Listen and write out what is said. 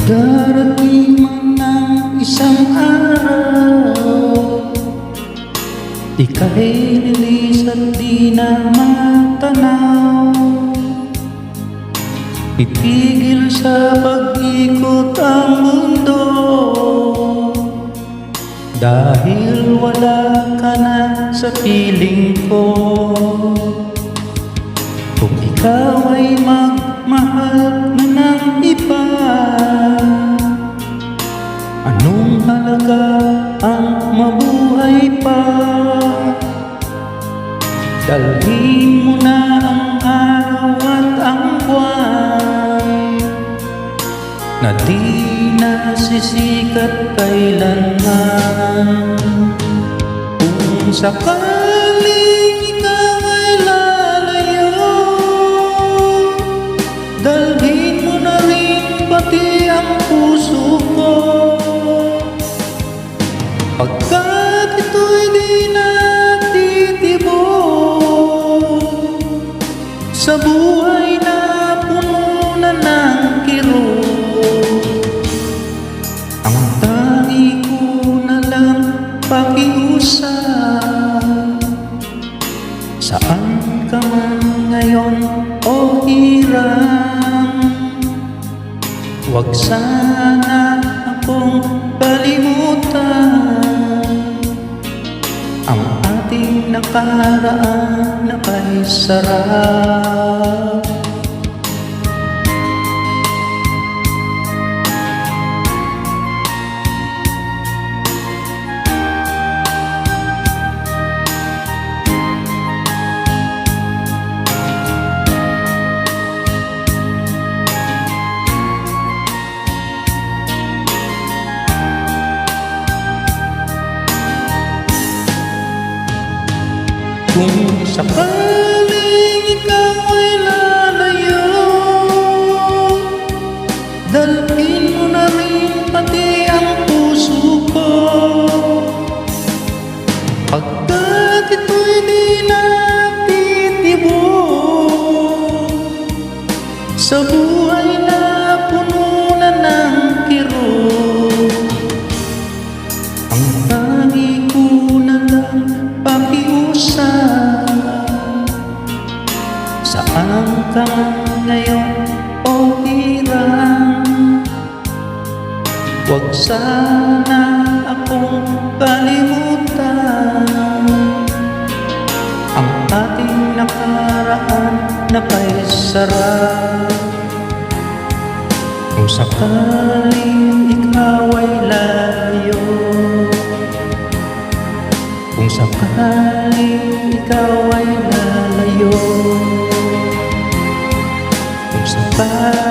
Darating man ang isang araw, ika'y lilis at di na matanaw. Itigil sa pag-ikot ang mundo, dahil wala ka na sa piling ko. Kung ikaw ay magmahal na ng iba, anong halaga ang mabuhay pa? Dalhin mo na ang araw at ang buwan, na di nasisikat kailanman. Kung sakaling ikaw ay lalayo, dalhin mo na rin pati ang puso ko. Pagkat ito'y di natitibok sa buhay na puno na ng kirot, ang tangi ko na lang pakiusap. Saan ka man ngayon o hirang, huwag sana akong kalimutan. Ang ating nakaraan na kay sarap. Kung sakaling ikaw ay lalayo, dalhin mo na rin pati ang puso ko. Pagkat ito'y di natitibok sa buhay na puno na ng kirot, ang tangi ko na lang pakiusap. Saan ka ngayon o hirang, huwag sana akong kalimutan. Ang ating nakaraan na kay sarap. Kung sakaling ikaw ay layo, kung sakaling ikaw ay lalayo, kung sakaling